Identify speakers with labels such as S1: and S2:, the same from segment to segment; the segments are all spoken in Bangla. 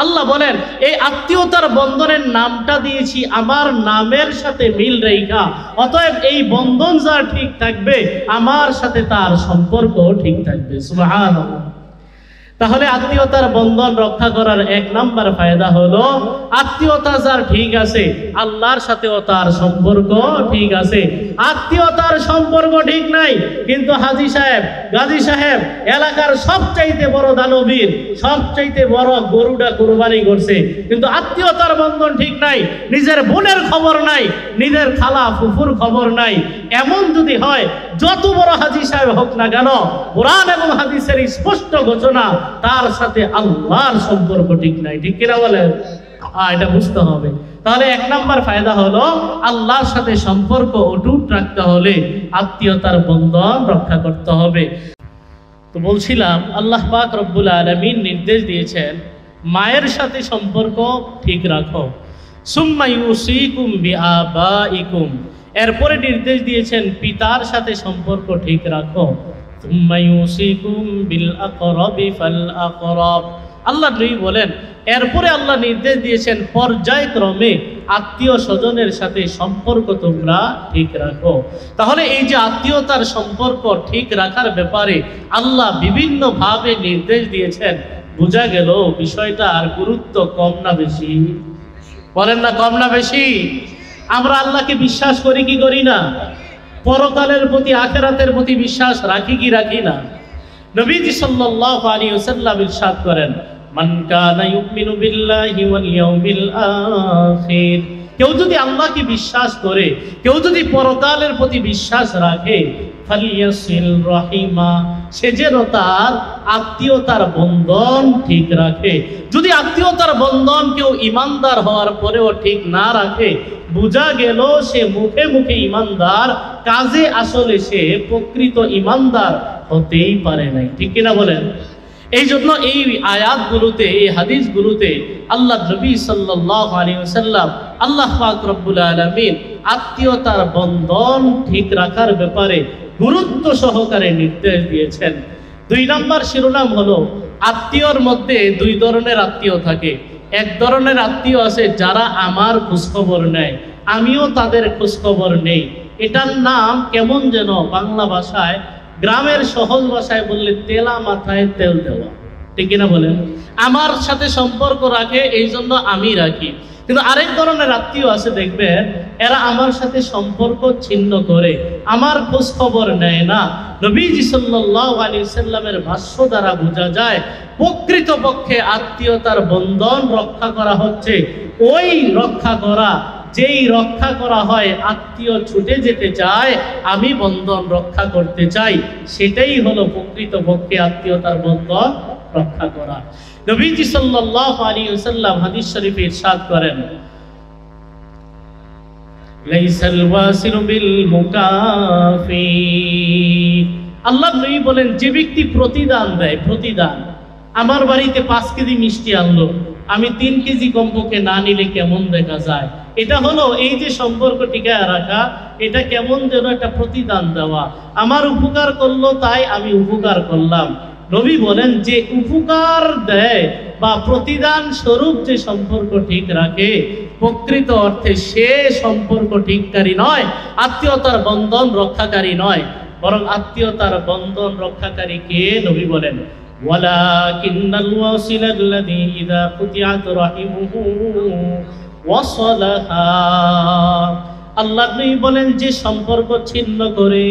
S1: আল্লাহ বলেন এই আত্মীয়তার বন্ধনের নামটা দিয়েছি আমার নামের সাথে মিল রেখা, অতএব এই বন্ধন যার ঠিক থাকবে আমার সাথে তার সম্পর্ক ঠিক থাকবে। সুবহানাল্লাহ। তাহলে আত্মীয়তার বন্ধন রক্ষা করার এক নাম্বার ফায়দা হলো আত্মীয়তা যার ঠিক আছে আল্লাহর সাথেও তার সম্পর্ক ঠিক আছে। আত্মীয়তার সম্পর্ক ঠিক নাই কিন্তু হাজী সাহেব, গাজী সাহেব এলাকার সবচাইতে বড় দানবীর, সবচাইতে বড় গরুটা কুরবানি করছে, কিন্তু আত্মীয়তার বন্ধন ঠিক নাই, নিজের বোনের খবর নাই, নিজের খালা ফুফুর খবর নাই। এমন যদি হয় যত বড় হাজী সাহেব হোক না কেন, কোরআন এবং হাদিসের স্পষ্ট ঘোষণা তার সাথে আল্লাহর সম্পর্ক ঠিক নাই। ঠিক কিনা বলেন? এটা বুঝতে হবে। তাহলে এক নাম্বার ফায়দা হলো আল্লাহর সাথে সম্পর্ক অটুট রাখতে হলে আত্মীয়তার বন্ধন রক্ষা করতে হবে। তো বলছিলাম আল্লাহ পাক রব্বুল আলামিন নির্দেশ দিয়েছেন মায়ের সাথে সম্পর্ক ঠিক রাখো, সুম্মা ইউসিকুম বিআবাইকুম, এরপরে নির্দেশ দিয়েছেন পিতার সাথে সম্পর্ক ঠিক রাখো, সুম্মা ইউসিকুম বিল আকরাবি ফাল আকরাব। আল্লাহ নবী বলেন এরপরে আল্লাহ নির্দেশ দিয়েছেন পর্যায়ক্রমে আত্মীয় স্বজনের সাথে সম্পর্ক তোমরা ঠিক রাখো। তাহলে এই যে আত্মীয়তার সম্পর্ক ঠিক রাখার ব্যাপারে আল্লাহ বিভিন্নভাবে নির্দেশ দিয়েছেন, বোঝা গেল বিষয়টার গুরুত্ব কম না বেশি? বলেন না, কম না বেশি? আমরা আল্লাহকে বিশ্বাস করি কি করি না? পরকালের প্রতি, আখিরাতের প্রতি বিশ্বাস রাখি কি রাখি না? নবীজি সাল্লাল্লাহু আলাইহি ওয়াসাল্লাম ইরশাদ করেন, মান কানা ইউমিনু বিল্লাহি ওয়াল ইয়াউমিল আখির, কেউ যদি আল্লাহকে বিশ্বাস করে, কেউ যদি পরকালের প্রতি বিশ্বাস রাখে, ফালিয়াসিল রাহিমা, সে যেন তার আত্মীয়তার বন্ধন ঠিক রাখে। যদি আত্মীয়তার বন্ধন কেউ ইমানদার হওয়ার পরেও ঠিক না রাখে, বোঝা গেল সে মুখে মুখে ইমানদার, কাজে আসলে সে প্রকৃত ইমানদার হতেই পারে নাই। ঠিক কিনা বলেন? এই জন্য এই আয়াতগুলোতে, এই হাদিসগুলোতে আল্লাহ নবী সাল্লাল্লাহু আলাইহি ওয়াসাল্লাম, আল্লাহ পাক রব্বুল আলামিন আত্মীয়তার বন্ধন ঠিক রাখার ব্যাপারে গুরুত্ব সহকারে নির্দেশ দিয়েছেন। 2 নম্বর শিরোনাম হলো আত্মীয়র মধ্যে 2 ধরনের আত্মীয় থাকে। এক ধরনের আত্মীয় আছে যারা আমার খোঁজখবর নেয়, আমিও তাদের খোঁজখবর নেই। এটার নাম কেমন যেন বাংলা ভাষায়, গ্রামের সহজ ভাষায় বললে তেলা মাথায় তেল দেওয়া। ঠিক কিনা বলেন? আমার সাথে সম্পর্ক রাখে এই জন্য আমি রাখি। কিন্তু আরেক ধরনের আত্মীয় আছে দেখবেন, এরা আমার সাথে সম্পর্ক ছিন্ন করে, আমার খোঁজ খবর নেয় না। নবীজি সাল্লাল্লাহু আলাইহি সাল্লামের ভাষ্য দ্বারা বোঝা যায় প্রকৃতপক্ষে আত্মীয়তার বন্ধন রক্ষা করা হচ্ছে ওই রক্ষা করা, যেই রক্ষা করা হয় আত্মীয় ছুটে যেতে চায়, আমি বন্ধন রক্ষা করতে চাই, সেটাই হলো প্রকৃতপক্ষে আত্মীয়তার বন্ধন রক্ষা করা। নবীজি সাল্লাল্লাহু আলাইহি ওয়াসাল্লাম হাদিস শরীফে ইরশাদ করেন, লাইসাল ওয়াসিলু বিল মুকাফি, আল্লাহ নবী বলেন যে ব্যক্তি প্রতিদান দেয়, প্রতিদান, আমার বাড়িতে 5 কেজি মিষ্টি আনলো, আমি 3 কেজি কমপক্ষে না নিলে কেমন দেখা যায়? এটা হলো এই যে সম্পর্ক টিকায় রাখা, এটা কেমন যেন একটা প্রতিদান দেওয়া। আমার উপকার করলো তাই আমি উপকার করলাম। নবী বলেন যে উপকার দেয় বা প্রতিদান স্বরূপ যে সম্পর্ক ঠিক রাখে, প্রকৃত অর্থে সে সম্পর্ক ঠিককারী নয়, আত্মীয়তার বন্ধন রক্ষাকারী নয়, বরং আত্মীয়তার বন্ধন রক্ষাকারী কে? নবী বলেন, ওয়ালাকিন্নাল ওয়াসিলাল্লাযী ইযা কুতিআত রাহিমুহু ওয়াসালাহা, আল্লাহ নবী বলেন যে সম্পর্ক ছিন্ন করে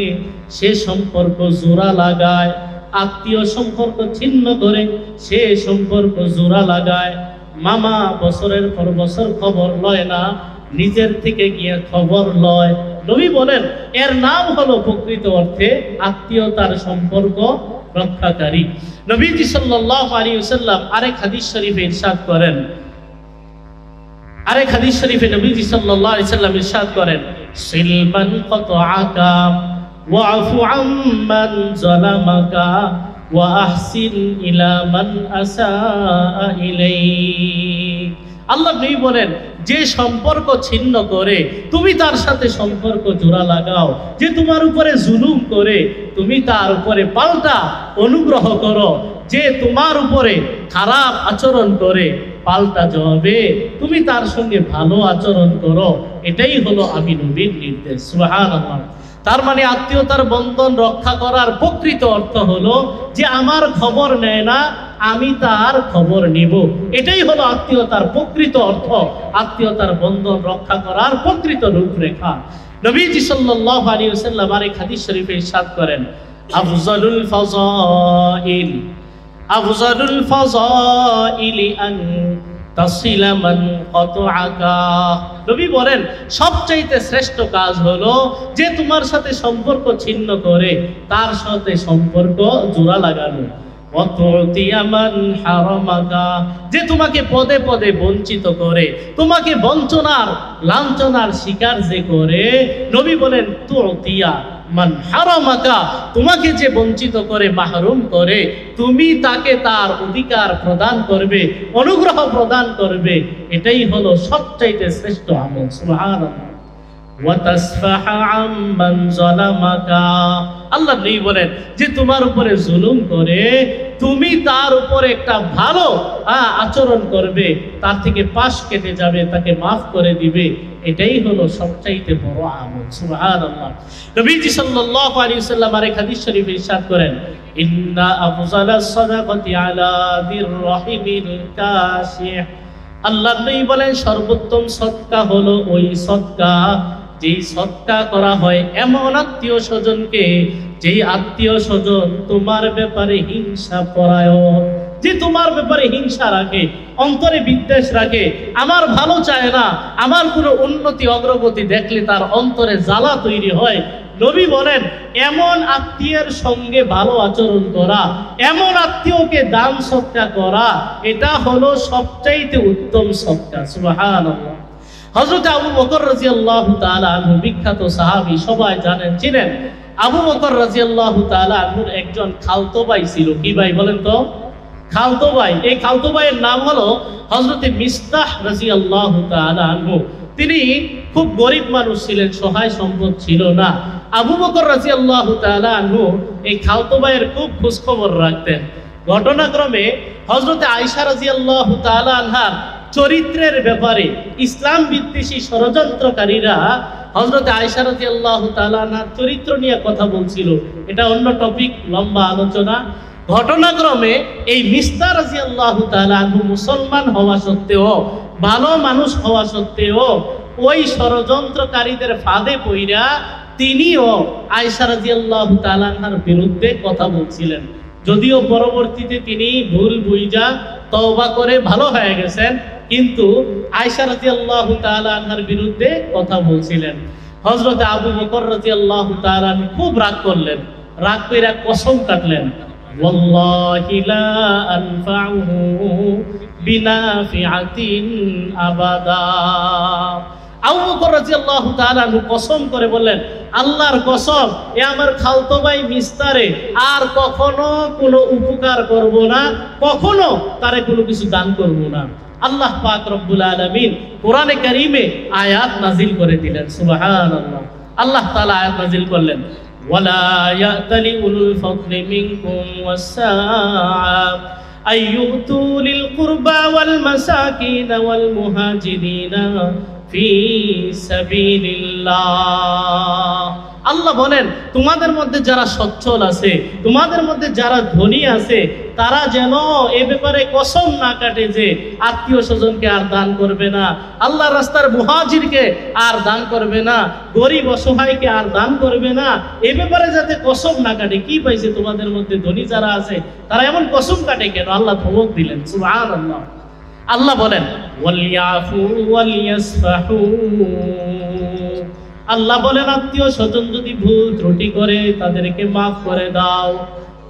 S1: সে সম্পর্ক জোড়া লাগায়, আত্মীয় সম্পর্ক ছিন্ন করে সে সম্পর্ক জোড়া লাগায়। মামা বছরের পর বছর খবর লয় না, নিজের থেকে গিয়ে খবর লয়। নবী বলেন এর নাম হলো প্রকৃত অর্থে আত্মীয়তার সম্পর্ক রক্ষাকারী। নবীজি সাল্লাল্লাহু আলাইহি ওয়াসাল্লাম আরেক হাদিস শরীফে ইরশাদ করেন, আরেক হাদিস শরীফে নবীজি সাল্লাল্লাহু আলাইহি ওয়াসাল্লাম ইরশাদ করেন, সিলমান কাতআকা ওয়াফু আম্মান যালামাকা ওয়া আহসিন ইলা মান আসাআ ইলাইক। আল্লাহ নবী বলেন যে সম্পর্ক ছিন্ন করে তুমি তার সাথে সম্পর্ক জোড়া লাগাও, যে তোমার উপরে জুলুম করে তুমি তার উপরে পাল্টা অনুগ্রহ করো, যে তোমার উপরে খারাপ আচরণ করে পাল্টা জবাবে তুমি তার সঙ্গে ভালো আচরণ করো। এটাই হলো আমি নবীর নির্দেশ। সুবহানাল্লাহ। তার মানে আত্মীয়তার বন্ধন রক্ষা করার প্রকৃত অর্থ হলো যে আমার খবর নেয় না, আমি তার খবর নিব। এটাই হলো আত্মীয়তার প্রকৃত অর্থ, আত্মীয়তার বন্ধন রক্ষা করার প্রকৃত রূপরেখা। নবীজি সাল্লাল্লাহু আলাইহি ওয়াসাল্লাম আরেক হাদিস শরীফে ইরশাদ করেন, আফজালুল ফাযাইলি আন তাসিলা মান কাতআকা। নবী বলেন সবচাইতে শ্রেষ্ঠ কাজ হলো যে তোমার সাথে সম্পর্ক ছিন্ন করে তার সাথে সম্পর্ক জোড়া লাগানো। ওয়াতুতিয়া মান হারামাকা, যে তোমাকে পদে পদে বঞ্চিত করে, তোমাকে বঞ্চনার লাঞ্ছনার শিকার যে করে, নবী বলেন তুতিয়া মান হারামাকা, তোমাকে যে বঞ্চিত করে মাহরুম করে তুমি তাকে তার অধিকার প্রদান করবে, অনুগ্রহ প্রদান করবে। এটাই হলো সবচাইতে শ্রেষ্ঠ আমল। সুবহানাল্লাহ। ওয়া তাসফাহা আম্মান যালামাকা, আল্লাহ নবী বলেন যে তোমার উপরে জুলুম করে তুমি তার উপরে একটা ভালো আচরণ করবে, তার থেকে পাশ কেটে যাবে, তাকে মাফ করে দিবে। এটাই হলো সবচাইতে বড় আমল। সুবহানাল্লাহ। নবীজি সাল্লাল্লাহু আলাইহি ওয়াসাল্লাম আরেক হাদিস শরীফে ইরশাদ করেন, ইন্না আফজালাস সাদাকাতি আলা যির রাহিমিল কাশিহ। আল্লাহ নবী বলেন সর্বোত্তম সদকা হলো ওই সদকা যেই সদকা করা হয় এমন আত্মীয় স্বজনকে, যেই আত্মীয় স্বজন তোমার ব্যাপারে হিংসা পরায়ণ, যে তোমার ব্যাপারে হিংসা রাখে, অন্তরে বিদ্বেষ রাখে, আমার ভালো চায় না, আমার কোনো উন্নতি অগ্রগতি দেখলে তার অন্তরে জ্বালা তৈরি হয়। নবী বলেন এমন আত্মীয়ের সঙ্গে ভালো আচরণ করা, এমন আত্মীয়কে দান সদকা করা, এটা হলো সবচাইতে উত্তম সদকা। সুবহানাল্লাহ। হযরত আবু বকর রাদিয়াল্লাহু তাআলা আনহু বিখ্যাত সাহাবী, সবাই জানেন চিনেন। আবু বকর রাদিয়াল্লাহু তাআলা আনহুর একজন খালতো ভাই ছিল। কি ভাই বলেন তো? খালতো ভাই। এই খালতো ভাইয়ের নাম হলো হযরত মিসতাহ রাদিয়াল্লাহু তাআলা আনহু। তিনি খুব গরিব মানুষ ছিলেন, সহায় সম্পদ ছিল না। আবু বকর রাদিয়াল্লাহু তাআলা আনহু এই খালতো ভাইয়ের খুব খোঁজ খবর রাখতেন। ঘটনাক্রমে হযরত আয়েশা রাদিয়াল্লাহু তাআলা আনহার চরিত্রের ব্যাপারে ইসলাম বিদ্বেষী ষড়যন্ত্রকারীরা হযরত আয়েশা রাদিয়াল্লাহু তাআলা আনহার চরিত্র নিয়ে কথা বলছিল। এটা অন্য টপিক, লম্বা আলোচনা। ঘটনাক্রমে এই মিসতাহ রাদিয়াল্লাহু তাআলা আনহু মুসলমান হওয়া সত্ত্বেও, ভালো মানুষ হওয়া সত্ত্বেও ওই ষড়যন্ত্রকারীদের ফাঁদে পইরা তিনিও আয়েশা রাদিয়াল্লাহু তাআলা আনহার বিরুদ্ধে কথা বলছিলেন। যদিও পরবর্তীতে তিনি ভুল বুঝা তওবা করে ভালো হয়ে গেছেন, কিন্তু আয়েশা রাদিয়াল্লাহু তাআলা আনহার বিরুদ্ধে কথা বলছিলেন। হযরত আবু বকর রাদিয়াল্লাহু তাআলা খুব রাগ করলেন। রাগ কইরা কসম কাটলেন, ওয়াল্লাহি লা আনফাউহু বিনাফিআতিন আবাদা। আবু বকর রাদিয়াল্লাহু তাআলা কসম করে বললেন, আল্লাহর কসম, এ আমার খালতো ভাই মিস্তারে আর কখনো কোনো উপকার করব না, কখনো তারে কোনো কিছু দান করব না। আল্লাহ পাক রব্বুল আলামিন কোরআনে কারীমে আয়াত নাজিল করে দিলেন। সুবহানাল্লাহ। আল্লাহ তাআলা আয়াত নাজিল করলেন, ওয়ালা ইয়াতালি উলুল ফাদলি মিনকুম ওয়াসসাআ আইয়ুতু লিল কুরবা ওয়াল মাসাকিন ওয়াল মুহাজিরিনা ফি সাবিলিল্লাহ। আল্লাহ বলেন তোমাদের মধ্যে যারা সচ্ছল আছে, তোমাদের মধ্যে যারা ধনী আছে, তারা যেন এ ব্যাপারে কসম না কাটে যে আত্মীয় স্বজনকে আর দান করবে না, আল্লাহর রাস্তার মুহাজিরকে আর দান করবে না, গরিব অসহায়কে আর দান করবে না। এ ব্যাপারে যাতে কসম না কাটে। কি পাইছে তোমাদের মধ্যে ধনী যারা আছে তারা এমন কসম কাটে কেন? আল্লাহ ধমক দিলেন। সুবহানাল্লাহ। আল্লাহ বলেন ওয়ালিয়াফু ওয়ালিয়াসফাহু। আল্লাহ বলেন আত্মীয় স্বজন যদি ভুল ত্রুটি করে তাদেরকে মাফ করে দাও,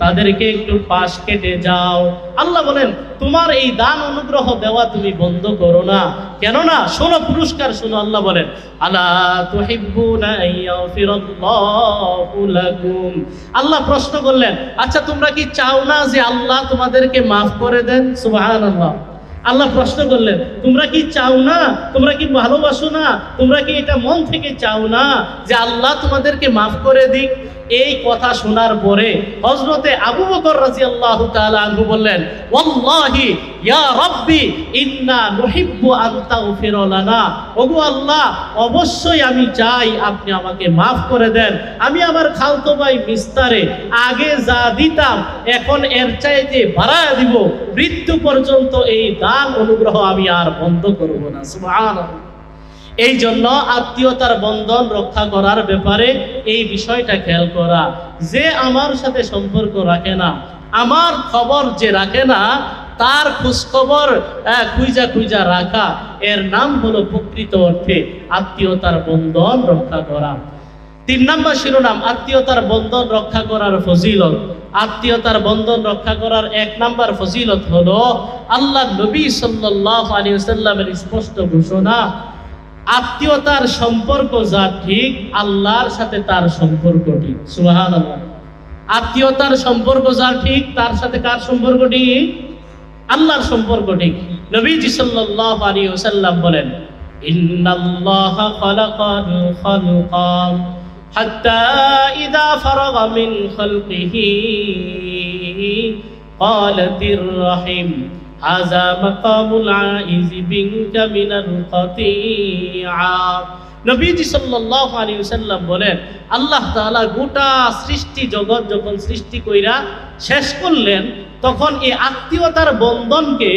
S1: তাদেরকে একটু পাশ কেটে যাও। আল্লাহ বলেন তোমার এই দান অনুগ্রহ দেওয়া তুমি বন্ধ করো না। কেননা শোনো পুরস্কার শোনো। আল্লাহ বলেন আলা তুহিব্বুনা আইয়াগফিরাল্লাহু লাকুম। আল্লাহ প্রশ্ন করলেন, আচ্ছা তোমরা কি চাও না যে আল্লাহ তোমাদেরকে মাফ করে দেন? সুবহানাল্লাহ। আল্লাহ প্রশ্ন করলেন তোমরা কি চাও না, তোমরা কি ভালোবাসো না, তোমরা কি এটা মন থেকে চাও না যে আল্লাহ তোমাদেরকে মাফ করে দিক? এই কথা শোনার পরে হযরতে আবু বকর রাদিয়াল্লাহু তাআলা আনহু বললেন, ওয়াল্লাহি ইয়া রাব্বি ইন্না নুহিব্বু আন তাগফিরা লানা। ওগো আল্লাহ, অবশ্যই আমি চাই আপনি আমাকে মাফ করে দেন। আমি আমার খালতো ভাই মিস্তারে আগে যা দিতাম এখন এর চাইতে বাড়ায় দিব। মৃত্যু পর্যন্ত এই দান অনুগ্রহ আমি আর বন্ধ করব না। সুবহানাল্লাহ। এই জন্য আত্মীয়তার বন্ধন রক্ষা করার ব্যাপারে এই বিষয়টা খেয়াল করা, যে আমার সাথে সম্পর্ক রাখে না, আমার খবর যে রাখে না, তার খোঁজখবর খুঁজা খুঁজা রাখা, এর নাম হলো প্রকৃত অর্থে আত্মীয়তার বন্ধন রক্ষা করা। 3 নম্বর শিরোনাম, আত্মীয়তার বন্ধন রক্ষা করার ফজিলত। আত্মীয়তার বন্ধন রক্ষা করার 1 নম্বর ফজিলত হলো আল্লাহ নবী সাল্লাল্লাহু আলাইহি ওয়াসাল্লামের স্পষ্ট ঘোষণা, আত্মীয়তার সম্পর্ক যা ঠিক, আল্লাহর সাথে তার সম্পর্ক ঠিক। সুবহানাল্লাহ। আত্মীয়তার সম্পর্ক যা ঠিক, তার সাথে কার সম্পর্ক ঠিক? আল্লাহর সম্পর্ক ঠিক। নবীজি সাল্লাল্লাহু আলাইহি ওয়াসাল্লাম বলেন, ইন্নাল্লাহা খালাকাল খালকা হাত্তা ইযা ফারাগা মিন খালকিহি ক্বালাতির রাহিম হাযা মাকামুল আইজি বিনকা মিনাল কাতিআ। নবীজি সাল্লাল্লাহু আলাইহি ওয়াসাল্লাম বলেন, আল্লাহ তাআলা গোটা সৃষ্টি জগৎ যখন সৃষ্টি কইরা শেষ করলেন, তখন এই আত্মীয়তার বন্ধনকে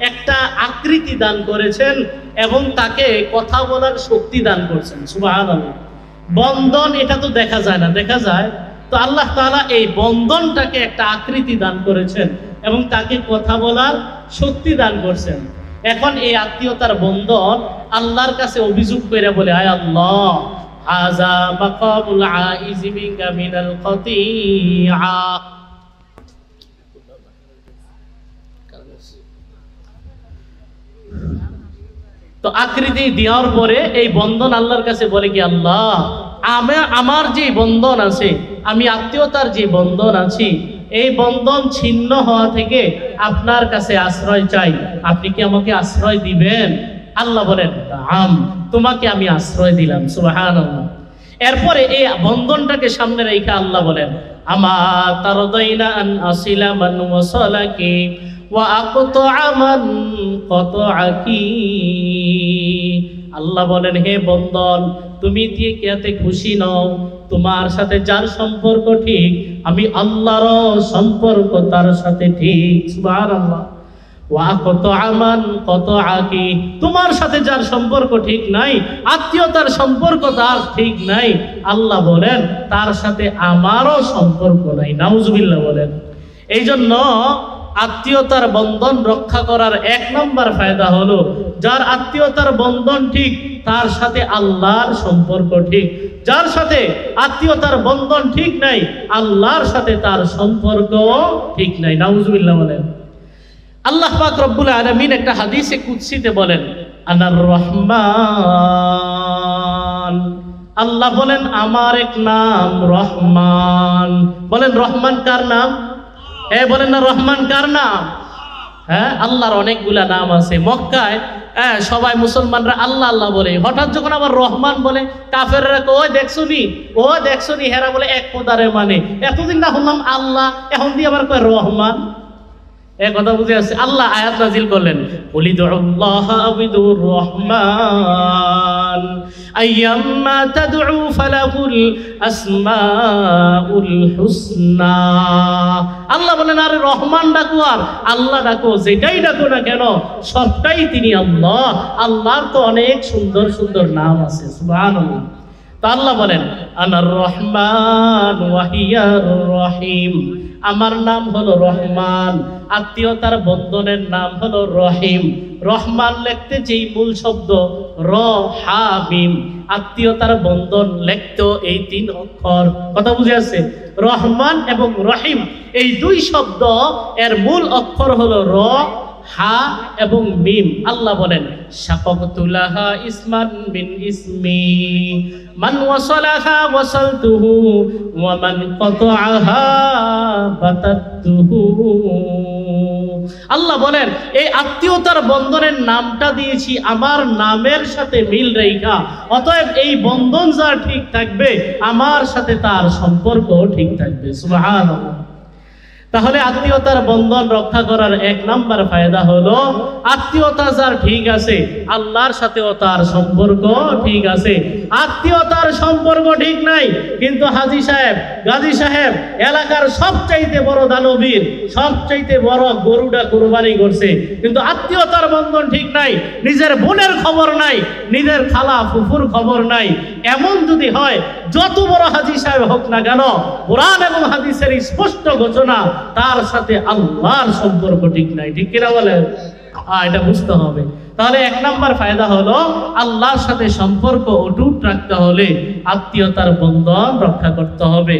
S1: একটা আকৃতি দান করেছেন এবং তাকে কথা বলার শক্তি দান করছেন। সুবহানাল্লাহ। বন্ধন এটা তো দেখা যায় না, দেখা যায় তো আল্লাহ তাআলা এই বন্ধনটাকে একটা আকৃতি দান করেছেন এবং তাকে কথা বলার শক্তি দান করছেন। এখন এই আত্মীয়তার বন্ধন আল্লাহর কাছে অভিযোগ করে বলে, আয় আল্লাহ, হাযা মাকামুল আইজি বিকা মিনাল কাতিআ। তো আকৃতি দেওয়ার পরে এই বন্ধন আল্লাহর কাছে বলে কি, আল্লাহ, আমার যে বন্ধন আছে, আমি আত্মীয়তার যে বন্ধন আছি, এই বন্ধন ছিন্ন হওয়া থেকে আপনার কাছে আশ্রয় চাই, আপনি কি আমাকে আশ্রয় দিবেন? আল্লাহ বলেন, নাম, তোমাকে আমি আশ্রয় দিলাম। সুবহানাল্লাহ। এরপরে এই বন্ধনটাকে সামনে রেখে আল্লাহ বলেন, আমা তারদাইনা আন আসিলা মান ওয়াসালাকি ওয়া আকতাআ মান কাতাআকি। আল্লাহ বলেন, হে বন্ধন, তুমি কিয়াতে খুশি নও? তোমার সাথে যার সম্পর্ক ঠিক, আমি আল্লাহরও সম্পর্ক তার সাথে ঠিক। সুবহানাল্লাহ। ওয়া আকতাআ মান কাতাআকি। তোমার সাথে যার সম্পর্ক ঠিক নাই, আত্মীয়তার সম্পর্ক তার ঠিক নাই, আল্লাহ বলেন তার সাথে আমারও সম্পর্ক নাই। নাউজুবিল্লাহ বলেন। এই জন্য আত্মীয়তার বন্ধন রক্ষা করার 1 নম্বর ফায়দা হলো, যার আত্মীয়তার বন্ধন ঠিক, তার সাথে আল্লাহর সম্পর্ক ঠিক। যার সাথে আত্মীয়তার বন্ধন ঠিক নাই, আল্লাহর সাথে তার সম্পর্ক ঠিক নাই। নাউজুবিল্লাহ বলেন। আল্লাহ পাক রব্বুল আলামিন একটা হাদিসে কুদসিতে বলেন, আনার রহমান। আল্লাহ বলেন, আমার এক নাম রহমান। বলেন, রহমান কার নাম? হ্যাঁ, বলেন না, রহমান কার নাম? হ্যাঁ, আল্লাহর অনেকগুলা নাম আছে। মক্কায় সবাই মুসলমানরা আল্লাহ আল্লাহ বলে, হঠাৎ যখন আবার রহমান বলে, কাফেররা কো, ওই দেখছনি, ও দেখছনি, হেরা বলে এক খোদারে মানে। এতদিন না শুনলাম আল্লাহ, এখন দিয়ে আবার কয় রহমান। এই কথা বুঝে আসছে। আল্লাহ আয়াত নাজিল করলেন, কুলিদুল্লাহ আবিদুর রহমান আইয়াম্মা তাদউ ফালাহুল আসমাউল হুসনা। আল্লাহ বলেন, আরে রহমান ডাকো আর আল্লাহ ডাকো, যেটাই ডাকো না কেন সবটাই তিনি আল্লাহ। আল্লাহর তো অনেক সুন্দর সুন্দর নাম আছে। সুবহানাল্লাহ। তো আল্লাহ বলেন, আনার রহমান ওয়া হিয়ার রহিম। আমার নাম হলো রহমান, আত্মীয়তার বন্ধনের নাম হলো রহিম। রহমান লিখতে যেই মূল শব্দ র হা মিম, আত্মীয়তার বন্ধন লিখতো এই 3 অক্ষর। কথা বুঝে আছে? রহমান এবং রহিম এই 2 শব্দ এর মূল অক্ষর হলো র, হা এবং মিম। আল্লাহ বলেন, শাকাকতুলাহা ইসমান মিন ইসমি মান ওয়াসালাহা ওয়াসালতুহু ওয়া মান কাতাআহা বাতাতুহু। আল্লাহ বলেন এই আত্মীয়তার বন্ধনের নামটা দিয়েছি আমার নামের সাথে মিল রেখা, অতএব এই বন্ধন যার ঠিক থাকবে আমার সাথে তার সম্পর্ক ঠিক থাকবে। সুবহানাল্লাহ। তাহলে আত্মীয়তার বন্ধন রক্ষা করার এক নাম্বার ফায়দা হলো আত্মীয়তা যার ঠিক আছে আল্লাহর সাথেও তার সম্পর্ক ঠিক আছে। আত্মীয়তার সম্পর্ক ঠিক নাই কিন্তু হাজী সাহেব, গাজী সাহেব এলাকার সবচাইতে বড় দানবীর, সবচাইতে বড় গরুটা কুরবানি করছে, কিন্তু আত্মীয়তার বন্ধন ঠিক নাই, নিজের বোনের খবর নাই, নিজের খালা ফুফুর খবর নাই, এমন যদি হয় যত বড় হাজী সাহেব হোক না কেন, কোরআন এবং হাদিসের স্পষ্ট ঘোষণা তার সাথে আল্লাহর সম্পর্ক ঠিক নাই। ঠিক কিনা বলেন? এটা বুঝতে হবে। তাহলে এক নাম্বার ফায়দা হলো আল্লাহর সাথে সম্পর্ক অটুট রাখতে হলে আত্মীয়তার বন্ধন রক্ষা করতে হবে।